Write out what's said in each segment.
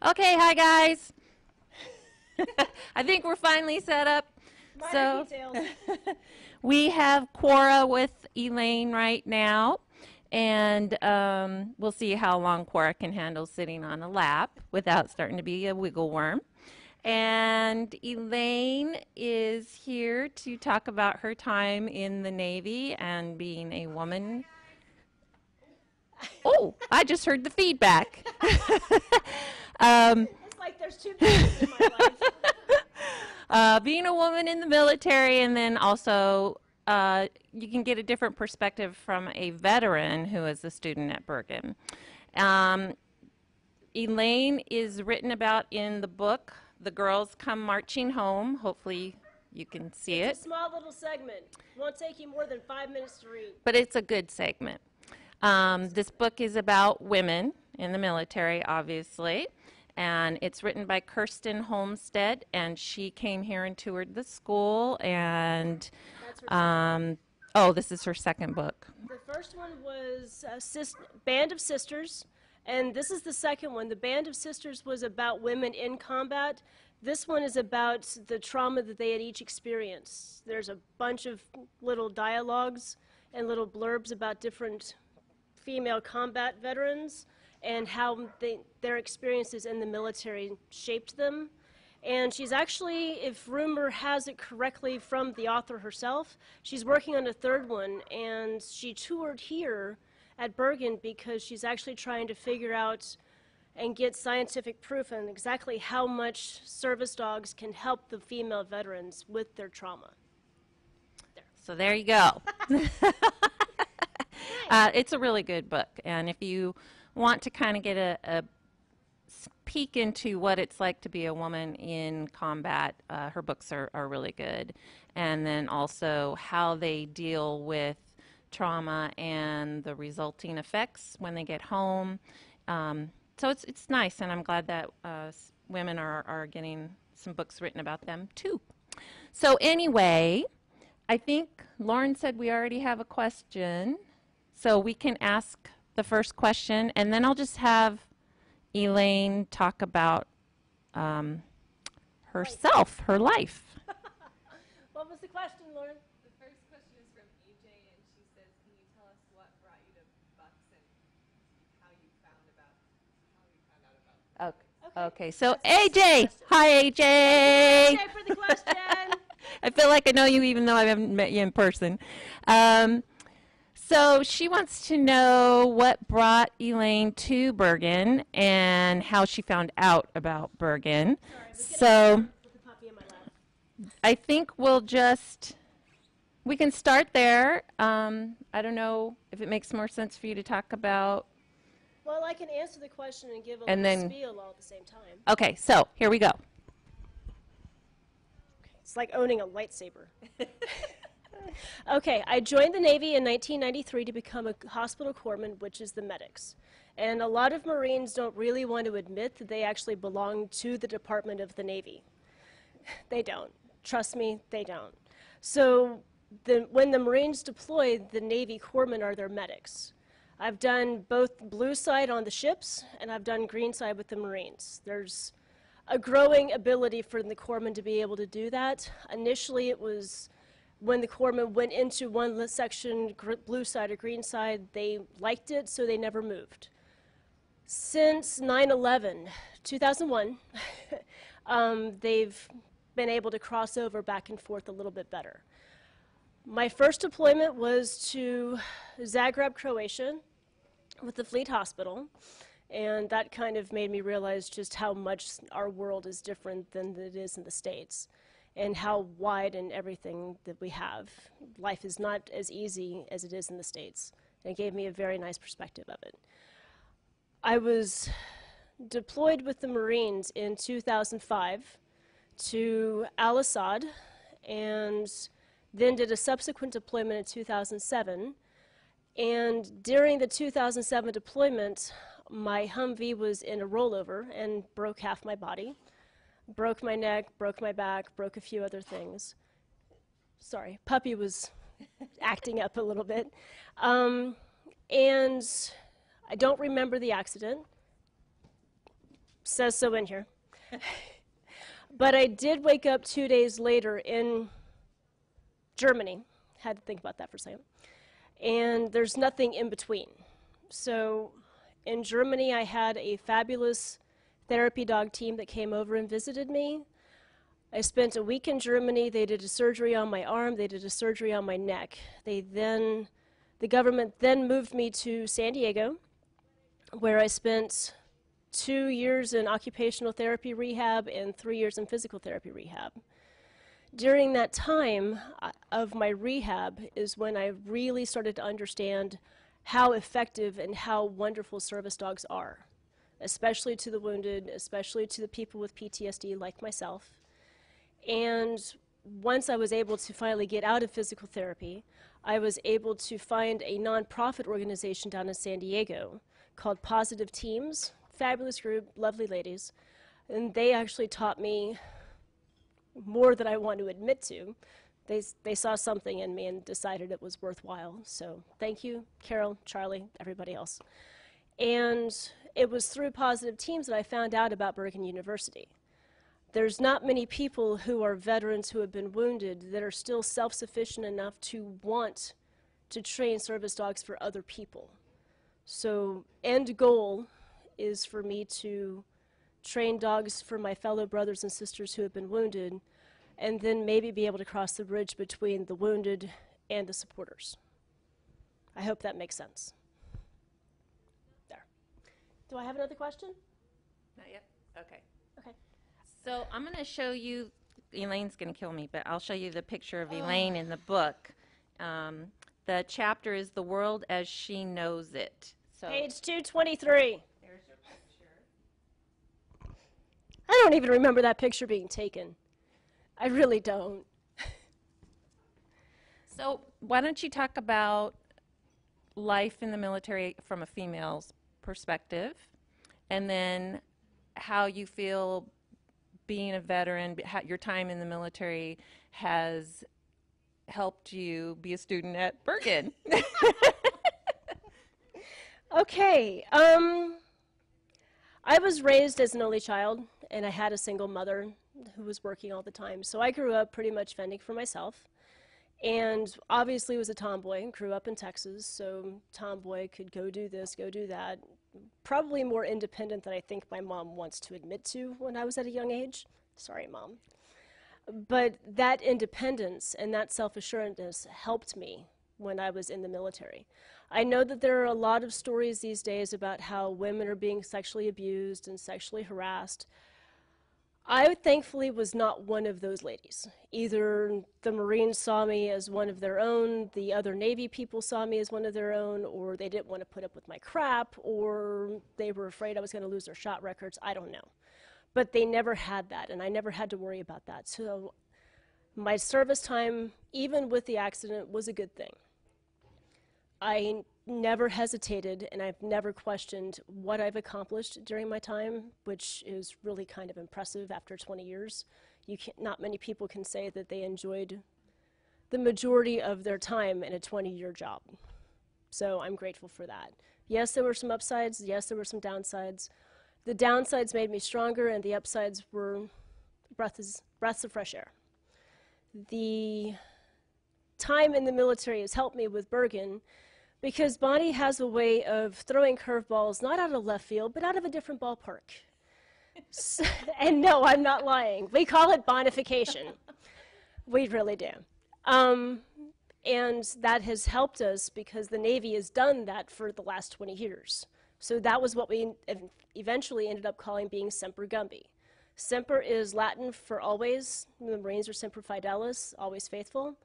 Okay, hi guys. I think we're finally set up. Minor details. We have Quora with Elaine right now, and we'll see how long Quora can handle sitting on a lap without starting to be a wiggle worm. And Elaine is here to talk about her time in the Navy and being a woman. Oh, I just heard the feedback. It's like there's two pieces in my life. Being a woman in the military, and then also you can get a different perspective from a veteran who is a student at Bergen. Elaine is written about in the book, The Girls Come Marching Home. Hopefully you can see it. It's a small little segment. Won't take you more than 5 minutes to read. But it's a good segment. This book is about women in the military, obviously, and it's written by Kirsten Homestead, and she came here and toured the school, and this is her second book. The first one was Band of Sisters, and this is the second one. The Band of Sisters was about women in combat. This one is about the trauma that they had each experienced. There's a bunch of little dialogues and little blurbs about different female combat veterans and how their experiences in the military shaped them. And she's actually, if rumor has it correctly from the author herself, she's working on a third one, and she toured here at Bergen because she's actually trying to figure out and get scientific proof on exactly how much service dogs can help the female veterans with their trauma. So there you go. It's a really good book, and if you want to kind of get a peek into what it's like to be a woman in combat, her books are really good. And then also how they deal with trauma and the resulting effects when they get home. So it's nice, and I'm glad that women are getting some books written about them too. So anyway, I think Lauren said we already have a question. So we can ask the first question, and then I'll just have Elaine talk about herself, her life. What was the question, Lauren? The first question is from AJ, and she says, can you tell us what brought you to Bucks and how you found out about Okay, so AJ. Hi, AJ. AJ for the question. I feel like I know you even though I haven't met you in person. So she wants to know what brought Elaine to Bergen and how she found out about Bergen. So I think we can start there. I don't know if it makes more sense for you to talk about. Well, I can answer the question and give a little spiel all at the same time. Okay, so here we go. It's like owning a lightsaber. Okay, I joined the Navy in 1993 to become a hospital corpsman, which is the medics. And a lot of Marines don't really want to admit that they actually belong to the Department of the Navy. They don't. Trust me, they don't. So when the Marines deploy, the Navy corpsmen are their medics. I've done both blue side on the ships, and I've done green side with the Marines. There's a growing ability for the corpsmen to be able to do that. Initially, it was when the corpsmen went into one section, blue side or green side, they liked it, so they never moved. Since 9/11, 2001, they've been able to cross over back and forth a little bit better. My first deployment was to Zagreb, Croatia, with the Fleet Hospital, and that kind of made me realize just how much our world is different than it is in the States, and how wide and everything that we have. Life is not as easy as it is in the States, and it gave me a very nice perspective of it. I was deployed with the Marines in 2005 to Al-Assad, and then did a subsequent deployment in 2007. And during the 2007 deployment, my Humvee was in a rollover and broke half my body. Broke my neck, broke my back, broke a few other things. Sorry, puppy was acting up a little bit. And I don't remember the accident. says so in here. But I did wake up 2 days later in Germany. Had to think about that for a second. And there's nothing in between. So in Germany, I had a fabulous therapy dog team that came over and visited me. I spent a week in Germany. They did a surgery on my arm. They did a surgery on my neck. The government then moved me to San Diego, where I spent 2 years in occupational therapy rehab and 3 years in physical therapy rehab. During that time of my rehab is when I really started to understand how effective and how wonderful service dogs are, especially to the wounded, especially to the people with PTSD like myself. And once I was able to finally get out of physical therapy, I was able to find a nonprofit organization down in San Diego called Positive Teams. Fabulous group, lovely ladies. And they actually taught me more than I want to admit to. They saw something in me and decided it was worthwhile. So thank you, Carol, Charlie, everybody else. And it was through Positive Teams that I found out about Bergin University. There's not many people who are veterans who have been wounded that are still self-sufficient enough to want to train service dogs for other people. So end goal is for me to train dogs for my fellow brothers and sisters who have been wounded, and then maybe be able to cross the bridge between the wounded and the supporters. I hope that makes sense. There. Do I have another question? Not yet? Okay. Okay. So I'm going to show you, Elaine's going to kill me, but I'll show you the picture of Elaine in the book. The chapter is The World as She Knows It. So Page 223. there's your picture. I don't even remember that picture being taken. I really don't. So why don't you talk about life in the military from a female's perspective, and then how you feel being a veteran, how your time in the military has helped you be a student at Bergen. Okay. I was raised as an only child, and I had a single mother who was working all the time. So I grew up pretty much fending for myself, and obviously was a tomboy. Grew up in Texas, so tomboy could go do this, go do that. Probably more independent than I think my mom wants to admit to when I was at a young age. Sorry, Mom. But that independence and that self-assurance helped me when I was in the military. I know that there are a lot of stories these days about how women are being sexually abused and sexually harassed. I thankfully was not one of those ladies. Either the Marines saw me as one of their own, the other Navy people saw me as one of their own, or they didn't want to put up with my crap, or they were afraid I was going to lose their shot records. I don't know. But they never had that, and I never had to worry about that. So my service time, even with the accident, was a good thing. I never hesitated, and I've never questioned what I've accomplished during my time, which is really kind of impressive after 20 years. Not many people can say that they enjoyed the majority of their time in a 20-year job. So I'm grateful for that. Yes, there were some upsides. Yes, there were some downsides. The downsides made me stronger, and the upsides were breaths of fresh air. The time in the military has helped me with Bergen, because Bonnie has a way of throwing curveballs, not out of left field, but out of a different ballpark. And no, I'm not lying. We call it bonification. We really do. And that has helped us because the Navy has done that for the last 20 years. So that was what we eventually ended up calling being Semper Gumby. Semper is Latin for always. The Marines are Semper Fidelis, always faithful.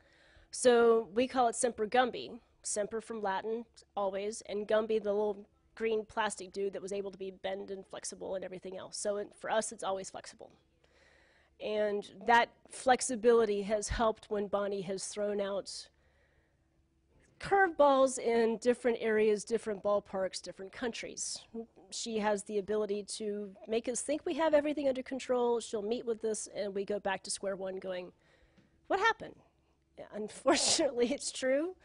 So we call it Semper Gumby. Semper from Latin, always, and Gumby, the little green plastic dude that was able to be bend and flexible and everything else. So for us, it's always flexible. And that flexibility has helped when Bonnie has thrown out curveballs in different areas, different ballparks, different countries. She has the ability to make us think we have everything under control. She'll meet with us, and we go back to square one going, what happened? Unfortunately, it's true.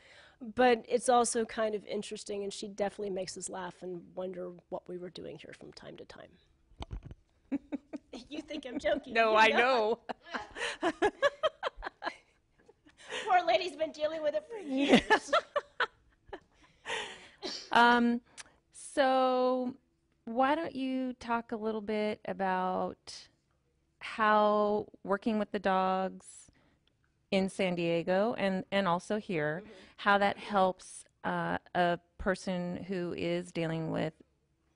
But it's also kind of interesting, and she definitely makes us laugh and wonder what we were doing here from time to time. You think I'm joking. No, You I know. Poor lady's been dealing with it for years. So why don't you talk a little bit about how working with the dogs in San Diego and also here, how that helps a person who is dealing with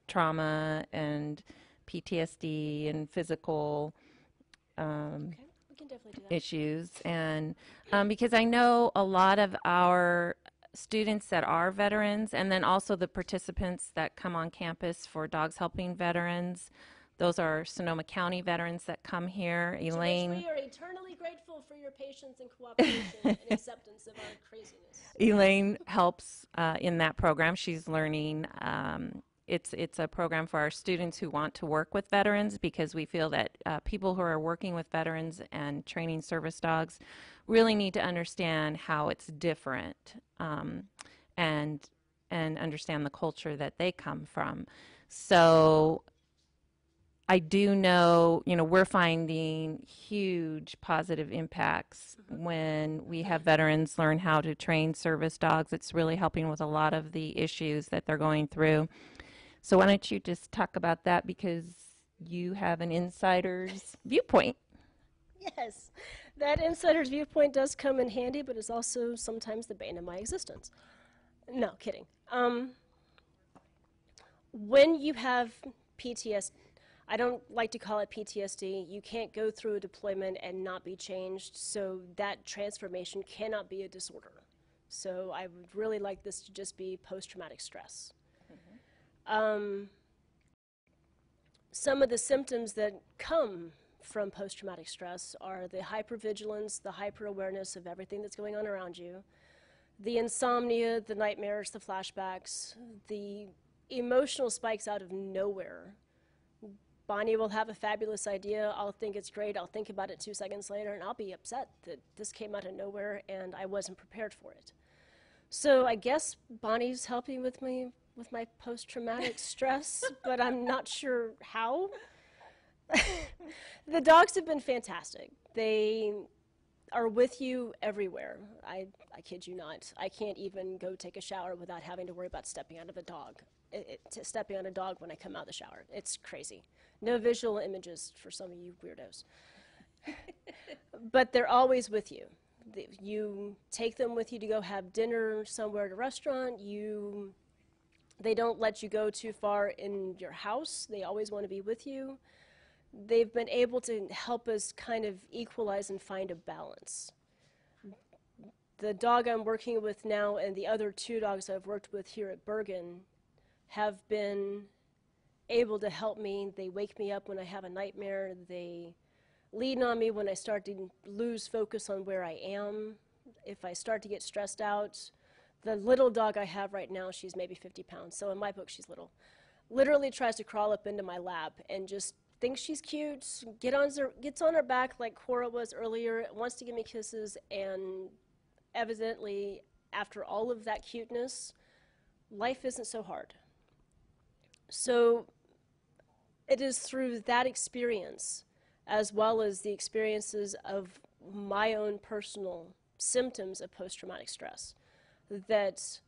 trauma and PTSD and physical Okay, we can definitely do that. issues. And because I know a lot of our students that are veterans, and then also the participants that come on campus for Dogs Helping Veterans, those are Sonoma County veterans that come here. To which Elaine. we are eternally grateful for your patience and cooperation and acceptance of our craziness. Elaine helps in that program. She's learning. It's a program for our students who want to work with veterans, because we feel that people who are working with veterans and training service dogs really need to understand how it's different, and understand the culture that they come from. So I do know, we're finding huge positive impacts when we have veterans learn how to train service dogs. It's really helping with a lot of the issues that they're going through. So why don't you just talk about that, because you have an insider's viewpoint. Yes, that insider's viewpoint does come in handy, but is also sometimes the bane of my existence. No, kidding. When you have PTSD, I don't like to call it PTSD. You can't go through a deployment and not be changed, so that transformation cannot be a disorder. So I would really like this to just be post-traumatic stress. Some of the symptoms that come from post-traumatic stress are the hypervigilance, the hyper-awareness of everything that's going on around you, the insomnia, the nightmares, the flashbacks, the emotional spikes out of nowhere. Bonnie will have a fabulous idea. I'll think it's great. I'll think about it 2 seconds later, and I'll be upset that this came out of nowhere and I wasn't prepared for it. So I guess Bonnie's helping with me with my post-traumatic stress, but I'm not sure how. The dogs have been fantastic. They are with you everywhere. I kid you not. I can't even go take a shower without having to worry about stepping out of a dog. Stepping on a dog when I come out of the shower. It's crazy. No visual images for some of you weirdos. But they're always with you. You take them with you to go have dinner somewhere at a restaurant. They don't let you go too far in your house. They always want to be with you. They've been able to help us kind of equalize and find a balance. The dog I'm working with now and the other 2 dogs I've worked with here at Bergen have been able to help me. They wake me up when I have a nightmare. They lean on me when I start to lose focus on where I am. If I start to get stressed out, the little dog I have right now, she's maybe 50 pounds, so in my book she's little, literally tries to crawl up into my lap and just thinks she's cute, gets on her back like Cora was earlier, wants to give me kisses, and evidently after all of that cuteness, life isn't so hard. So it is through that experience, as well as the experiences of my own personal symptoms of post-traumatic stress, that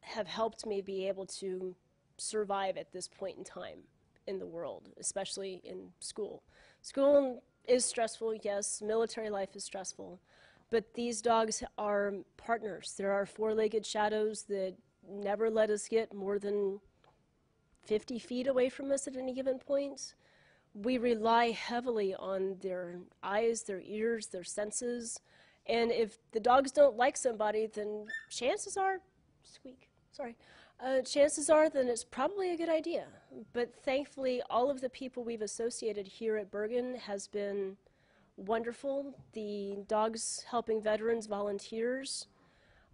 have helped me be able to survive at this point in time in the world, especially in school. School is stressful, yes, military life is stressful, but these dogs are partners. There are 4-legged shadows that never let us get more than 50 feet away from us at any given point. We rely heavily on their eyes, their ears, their senses, and if the dogs don't like somebody, then chances are, chances are then it's probably a good idea. But thankfully, all of the people we've associated here at Bergen has been wonderful. The Dogs Helping Veterans volunteers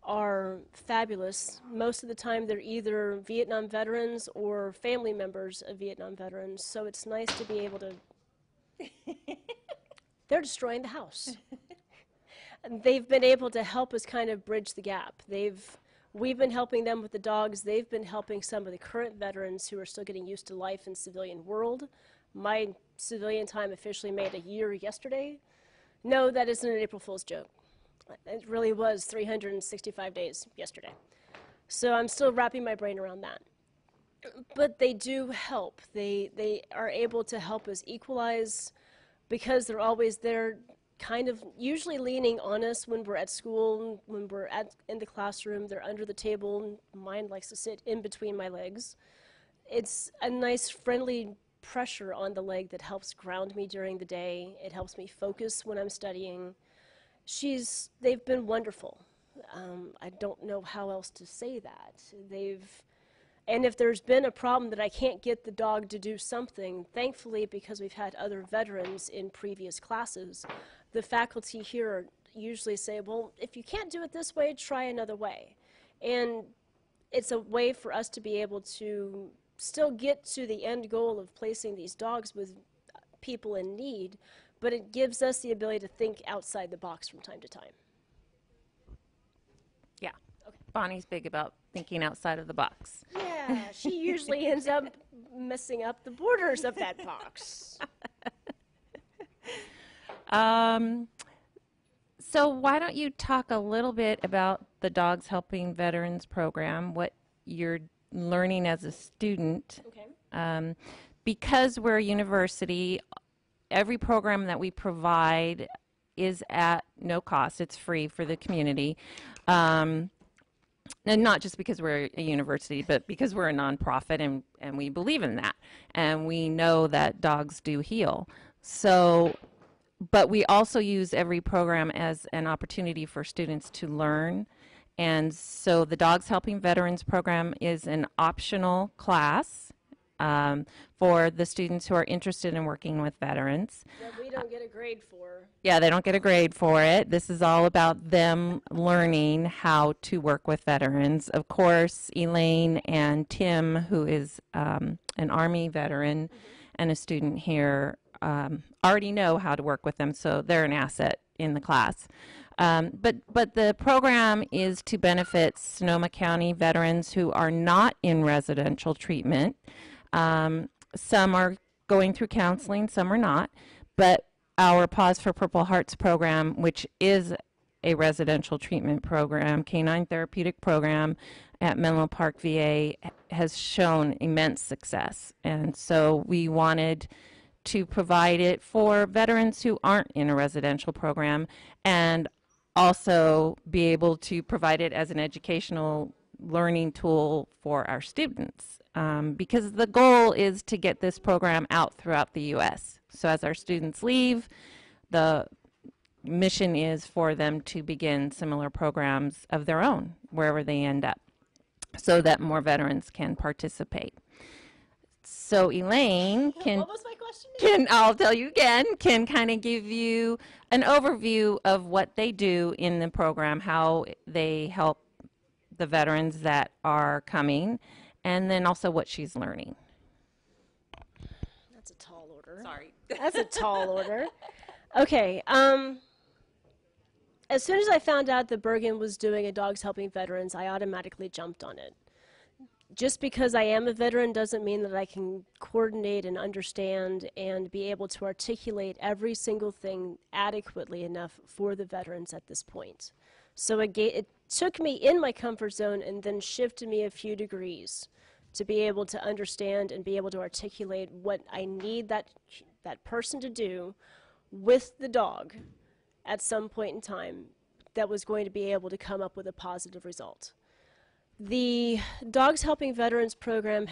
are fabulous. Most of the time they're either Vietnam veterans or family members of Vietnam veterans, so it's nice to be able to... They're destroying the house. They've been able to help us kind of bridge the gap. We've been helping them with the dogs. They've been helping some of the current veterans who are still getting used to life in civilian world My civilian time officially made a year yesterday. No, that isn't an April Fool's joke. It really was 365 days yesterday. So I'm still wrapping my brain around that. But they do help. They are able to help us equalize because they're always there, kind of usually leaning on us when we're at school, when we're in the classroom. They're under the table. Mine likes to sit in between my legs. It's a nice, friendly pressure on the leg that helps ground me during the day. It helps me focus when I'm studying. They've been wonderful. I don't know how else to say that. And if there's been a problem that I can't get the dog to do something, thankfully, because we've had other veterans in previous classes, the faculty here usually say, well, if you can't do it this way, try another way. And it's a way for us to be able to still get to the end goal of placing these dogs with people in need, but it gives us the ability to think outside the box from time to time. Yeah. Okay. Bonnie's big about thinking outside of the box. Yeah, she usually ends up messing up the borders of that box. So why don't you talk a little bit about the Dogs Helping Veterans program, what you're learning as a student. Okay. Because we're a university, every program that we provide is at no cost. It's free for the community. And not just because we're a university, but because we're a nonprofit and we believe in that. And we know that dogs do heal. So, but we also use every program as an opportunity for students to learn. And so the Dogs Helping Veterans program is an optional class for the students who are interested in working with veterans. That we don't get a grade for. Yeah, they don't get a grade for it. This is all about them learning how to work with veterans. Of course, Elaine and Tim, who is an Army veteran and a student here, already know how to work with them, so they're an asset in the class. But the program is to benefit Sonoma County veterans who are not in residential treatment. Some are going through counseling, some are not. But our Pause for Purple Hearts program, which is a residential treatment program, canine therapeutic program at Menlo Park VA, has shown immense success. And so we wanted to provide it for veterans who aren't in a residential program, and also be able to provide it as an educational learning tool for our students, because the goal is to get this program out throughout the U.S. So as our students leave, the mission is for them to begin similar programs of their own wherever they end up, so that more veterans can participate. So Elaine can, What was my question? I'll tell you again, can kind of give you an overview of what they do in the program, how they help the veterans that are coming, and then also what she's learning. That's a tall order. Sorry. That's a tall order. Okay. As soon as I found out that Bergen was doing a Dogs Helping Veterans, I automatically jumped on it. Just because I am a veteran doesn't mean that I can coordinate and understand and be able to articulate every single thing adequately enough for the veterans at this point. So it took me in my comfort zone and then shifted me a few degrees to be able to understand and be able to articulate what I need that person to do with the dog at some point in time that was going to be able to come up with a positive result. The Dogs Helping Veterans program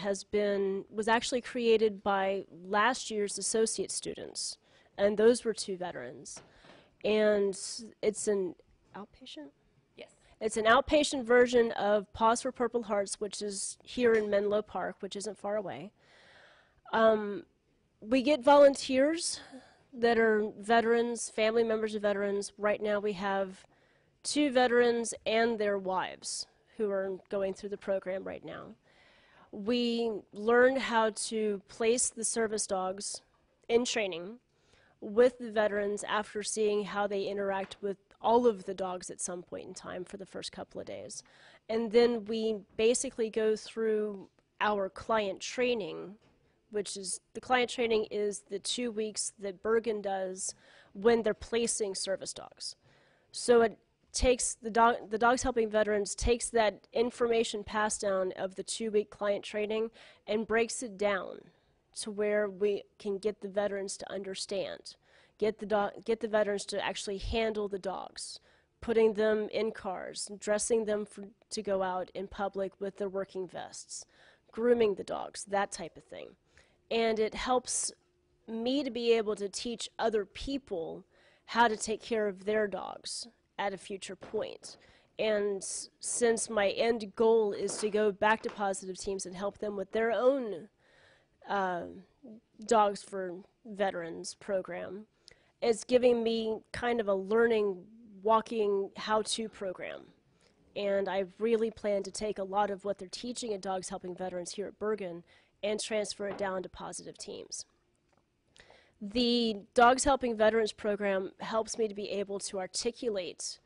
was actually created by last year's associate students, and those were 2 veterans. And it's an outpatient? Yes. It's an outpatient version of Pause for Purple Hearts, which is here in Menlo Park, which isn't far away. We get volunteers that are veterans, family members of veterans. Right now we have 2 veterans and their wives who are going through the program right now. We learned how to place the service dogs in training with the veterans after seeing how they interact with all of the dogs at some point in time for the first couple of days. And then we basically go through our client training which is the client training is the 2 weeks that Bergen does when they're placing service dogs. So it takes the Dogs Helping Veterans takes that information passed down of the 2-week client training and breaks it down to where we can get the veterans to understand, get the veterans to actually handle the dogs, putting them in cars, dressing them to go out in public with their working vests, grooming the dogs, that type of thing. And it helps me to be able to teach other people how to take care of their dogs at a future point. And since my end goal is to go back to Positive Teams and help them with their own Dogs for Veterans program, it's giving me kind of a learning, walking how-to program. And I really plan to take a lot of what they're teaching at Dogs Helping Veterans here at Bergen and transfer it down to Positive Teams. The Dogs Helping Veterans program helps me to be able to articulate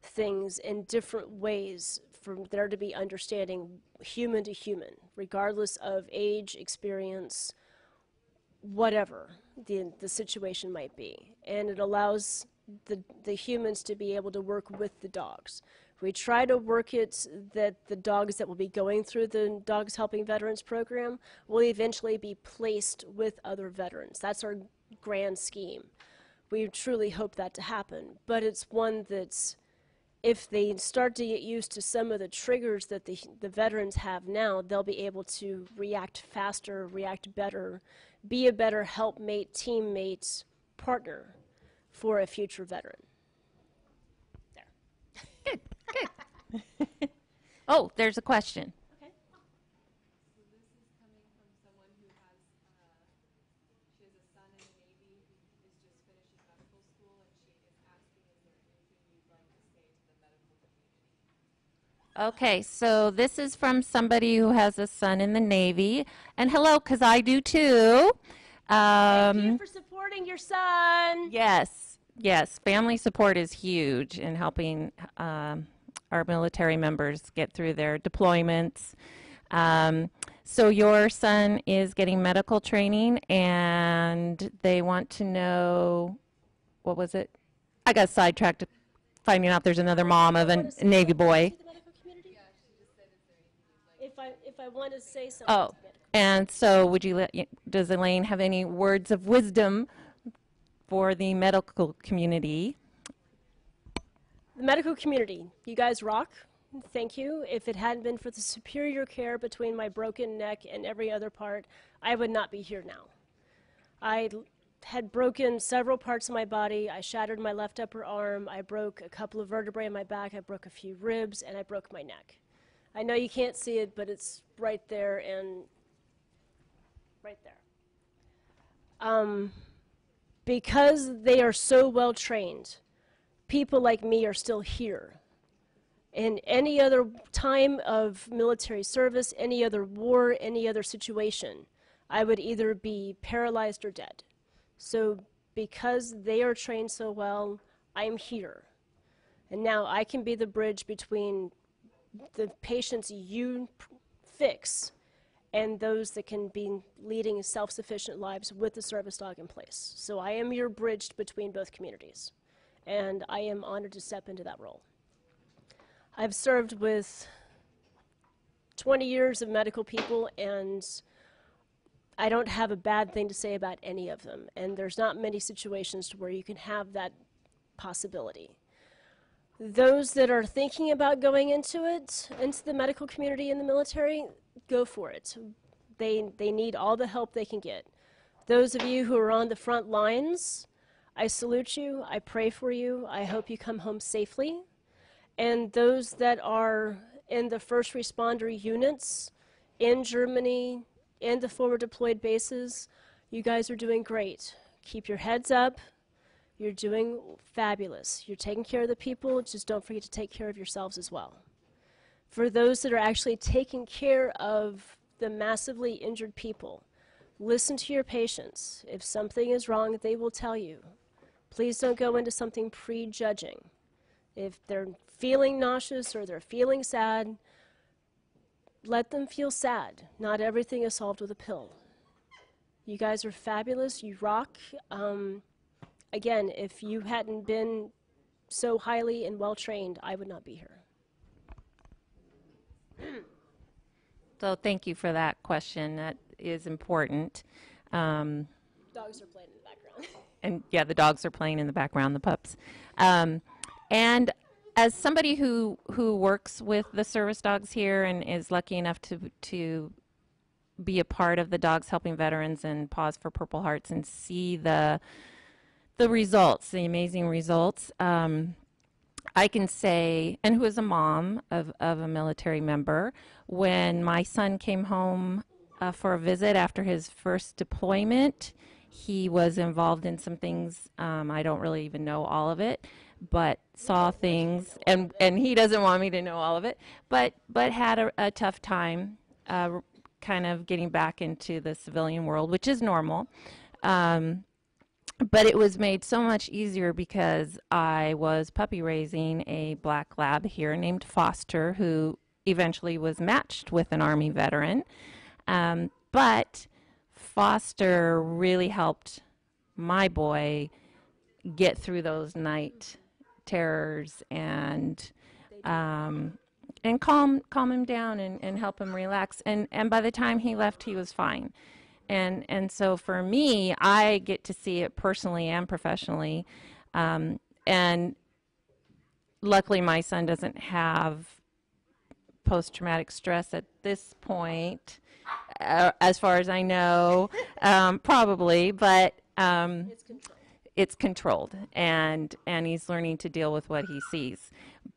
things in different ways for there to be understanding human to human, regardless of age, experience, whatever the situation might be. And it allows the humans to be able to work with the dogs. We try to work it that the dogs that will be going through the Dogs Helping Veterans program will eventually be placed with other veterans. That's our grand scheme. We truly hope that to happen, but it's one that's, if they start to get used to some of the triggers that the veterans have now, they'll be able to react faster, react better, be a better helpmate, teammate, partner for a future veteran. Good, good. Oh, there's a question. Okay. So this is coming from someone who has, she has a son in the Navy who is just finishing medical school, and she is asking, is there anything you'd like to say to the medical community? Okay, so this is from somebody who has a son in the Navy. And hello, because I do too. Thank you for supporting your son. Yes, yes. Family support is huge in helping our military members get through their deployments. So your son is getting medical training, and they want to know, what was it? I got sidetracked finding out there's another mom of a Navy boy. If I want to say something. Oh, and so would you does Elaine have any words of wisdom for the medical community? The medical community, you guys rock. Thank you. If it hadn't been for the superior care between my broken neck and every other part, I would not be here now. I had broken several parts of my body. I shattered my left upper arm. I broke a couple of vertebrae in my back. I broke a few ribs, and I broke my neck. I know you can't see it, but it's right there and right there. Because they are so well trained, people like me are still here. In any other time of military service, any other war, any other situation, I would either be paralyzed or dead. So because they are trained so well, I'm here. And now I can be the bridge between the patients you fix and those that can be leading self-sufficient lives with the service dog in place. So I am your bridge between both communities, and I am honored to step into that role. I've served with 20 years of medical people, and I don't have a bad thing to say about any of them, and there's not many situations where you can have that possibility. Those that are thinking about going into it, into the medical community in the military, go for it. They need all the help they can get. Those of you who are on the front lines, I salute you, I pray for you, I hope you come home safely. And those that are in the first responder units in Germany, in the forward deployed bases, you guys are doing great. Keep your heads up. You're doing fabulous. You're taking care of the people, just don't forget to take care of yourselves as well. For those that are actually taking care of the massively injured people, listen to your patients. If something is wrong, they will tell you. Please don't go into something prejudging. If they're feeling nauseous or they're feeling sad, let them feel sad. Not everything is solved with a pill. You guys are fabulous. You rock. Again, if you hadn't been so highly and well trained, I would not be here. So thank you for that question. That is important. Dogs are playing in the background. And yeah, the dogs are playing in the background, the pups. And as somebody who works with the service dogs here and is lucky enough to be a part of the Dogs Helping Veterans and Pause for Purple Hearts and see the results, the amazing results, I can say, and who is a mom of a military member, when my son came home for a visit after his first deployment, he was involved in some things. I don't really even know all of it, but saw things, and he doesn't want me to know all of it, but had a tough time kind of getting back into the civilian world, which is normal. But it was made so much easier because I was puppy raising a black lab here named Foster, who eventually was matched with an Army veteran. But Foster really helped my boy get through those night terrors and calm him down and help him relax. And by the time he left, he was fine. And so for me, I get to see it personally and professionally. And luckily, my son doesn't have post-traumatic stress at this point, as far as I know, probably, but it's controlled, and he's learning to deal with what he sees.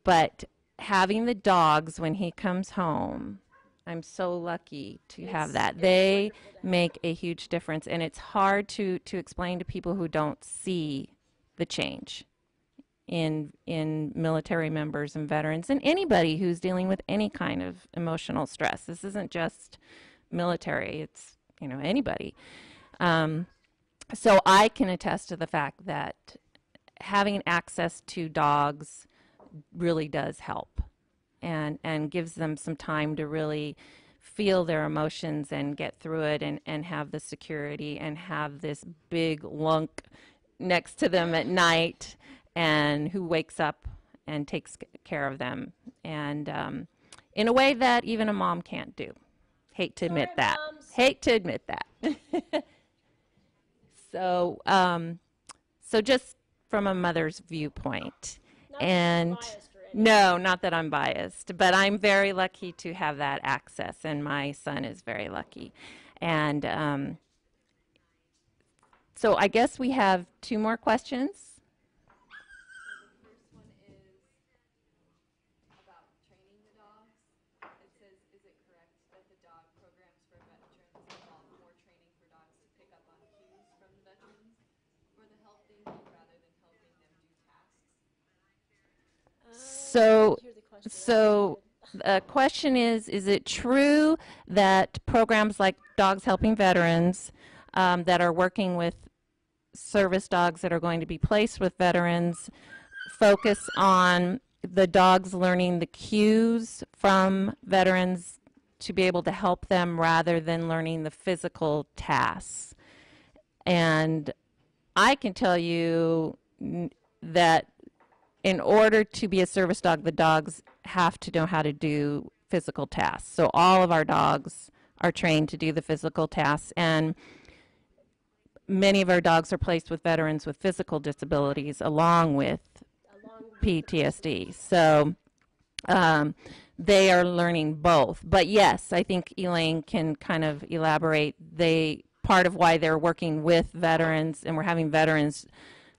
But having the dogs when he comes home, I'm so lucky to have that. They make a huge difference, and it's hard to explain to people who don't see the change in military members and veterans and anybody who's dealing with any kind of emotional stress. This isn't just military, it's anybody. So I can attest to the fact that having access to dogs really does help. And gives them some time to really feel their emotions and get through it and have the security and have this big lunk next to them at night and who wakes up and takes care of them. And in a way that even a mom can't do. Hate to admit that. Hate to admit that. So just from a mother's viewpoint. And no, not that I'm biased, but I'm very lucky to have that access, and my son is very lucky. And so I guess we have 2 more questions. So the first one is about training the dogs. It says, is it correct that the dog programs for veterans involve more training for dogs to pick up on cues from the veterans for the help they need rather than helping them do tasks? So the question is it true that programs like Dogs Helping Veterans that are working with service dogs that are going to be placed with veterans focus on the dogs learning the cues from veterans to be able to help them rather than learning the physical tasks? And I can tell you that in order to be a service dog, the dogs have to know how to do physical tasks. So all of our dogs are trained to do the physical tasks, and many of our dogs are placed with veterans with physical disabilities along with PTSD. So they are learning both. But yes, I think Elaine can kind of elaborate. Part of why they're working with veterans and we're having veterans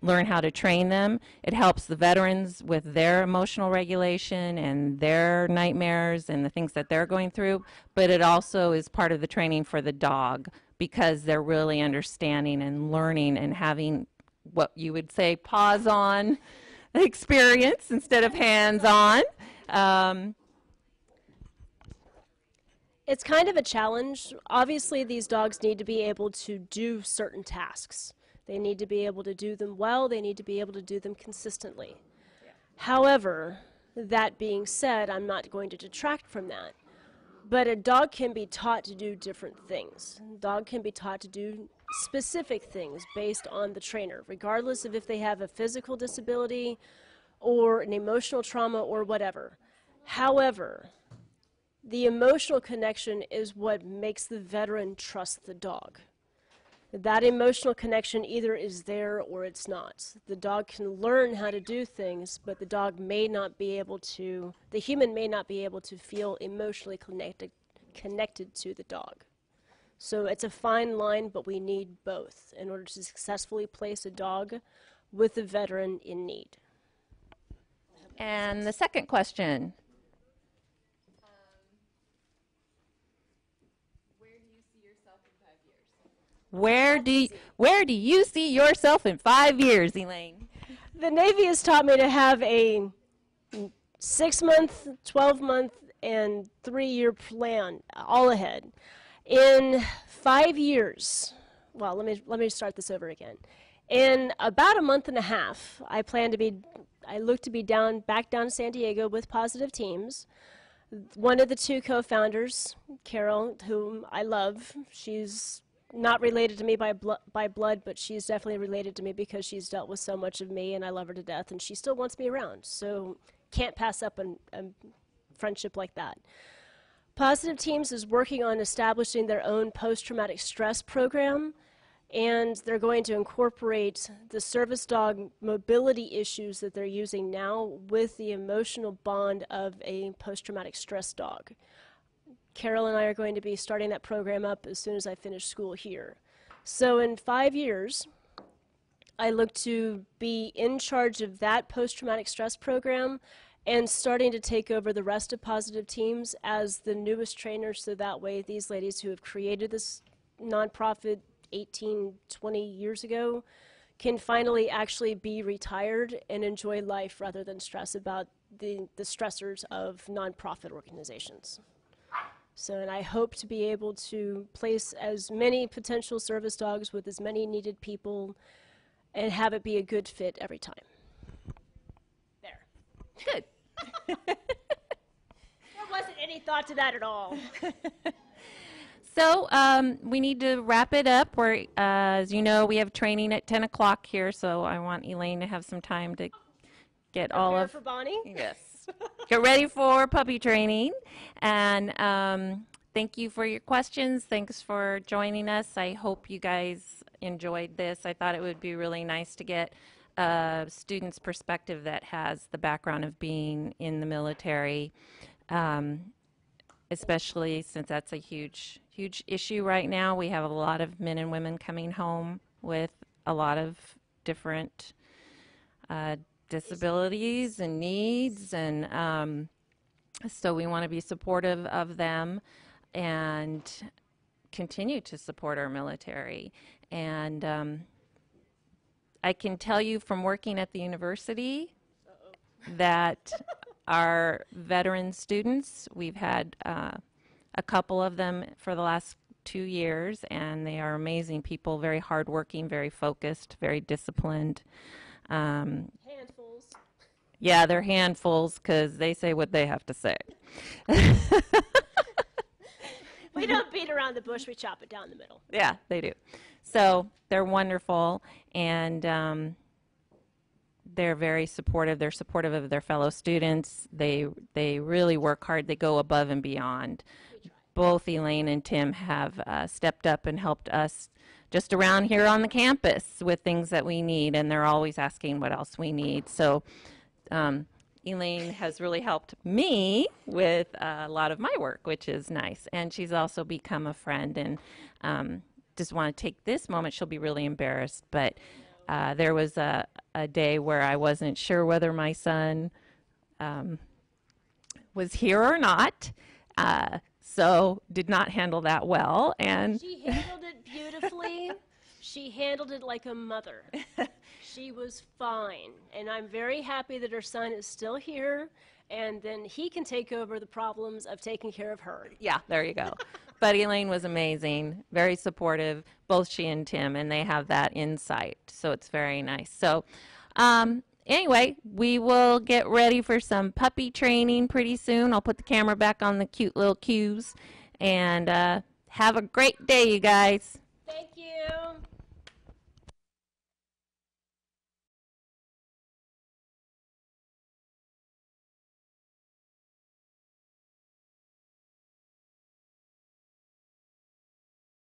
learn how to train them. It helps the veterans with their emotional regulation and their nightmares and the things that they're going through, but it also is part of the training for the dog because they're really understanding and learning and having what you would say paws on experience instead of hands on. It's kind of a challenge. Obviously, these dogs need to be able to do certain tasks. They need to be able to do them well. They need to be able to do them consistently. Yeah. However, that being said, I'm not going to detract from that. But a dog can be taught to do different things. A dog can be taught to do specific things based on the trainer, regardless of if they have a physical disability or an emotional trauma or whatever. However, the emotional connection is what makes the veteran trust the dog. That emotional connection either is there or it's not. The dog can learn how to do things, but the dog may not be able to, the human may not be able to feel emotionally connected to the dog. So it's a fine line, but we need both in order to successfully place a dog with a veteran in need. And the second question. Where do you see yourself in 5 years, Elaine? The Navy has taught me to have a 6-month, 12-month, and 3-year plan all ahead. In 5 years, well, let me start this over again. In about a month and a half, I look to be back down in San Diego with Positive Teams. One of the 2 co-founders, Carol, whom I love, she's not related to me by blood, but she's definitely related to me because she's dealt with so much of me, and I love her to death, and she still wants me around. So can't pass up a friendship like that. Positive Teams is working on establishing their own post-traumatic stress program, and they're going to incorporate the service dog mobility issues that they're using now with the emotional bond of a post-traumatic stress dog. Carol and I are going to be starting that program up as soon as I finish school here. So in 5 years, I look to be in charge of that post-traumatic stress program and starting to take over the rest of Positive Teams as the newest trainer, so that way these ladies who have created this nonprofit 18, 20 years ago can finally actually be retired and enjoy life rather than stress about the stressors of nonprofit organizations. So, and I hope to be able to place as many potential service dogs with as many needed people and have it be a good fit every time. There. Good. There wasn't any thought to that at all. So we need to wrap it up. As you know, we have training at 10 o'clock here, so I want Elaine to have some time to get all of... for Bonnie? Yes. Get ready for puppy training. And thank you for your questions. Thanks for joining us. I hope you guys enjoyed this. I thought it would be really nice to get a student's perspective that has the background of being in the military, especially since that's a huge issue right now. We have a lot of men and women coming home with a lot of different disabilities and needs, and so we want to be supportive of them and continue to support our military. And I can tell you from working at the university that our veteran students, we've had a couple of them for the last 2 years, and they are amazing people, very hardworking, very focused, very disciplined. Handfuls. Yeah, they're handfuls because they say what they have to say. We don't beat around the bush, we chop it down the middle. Yeah, they do. So they're wonderful, and they're very supportive. They're supportive of their fellow students. They really work hard. They go above and beyond. Both Elaine and Tim have stepped up and helped us just around here on the campus with things that we need, and they're always asking what else we need. So Elaine has really helped me with a lot of my work, which is nice. And she's also become a friend, and just want to take this moment. She'll be really embarrassed, but there was a day where I wasn't sure whether my son was here or not, so did not handle that well. And she handled it beautifully. She handled it like a mother. She was fine, and I'm very happy that her son is still here, and then he can take over the problems of taking care of her. Yeah, there you go. But Elaine was amazing, very supportive, both she and Tim, and they have that insight, so it's very nice. So anyway, we will get ready for some puppy training pretty soon. I'll put the camera back on the cute little cues, and have a great day, you guys. Thank you.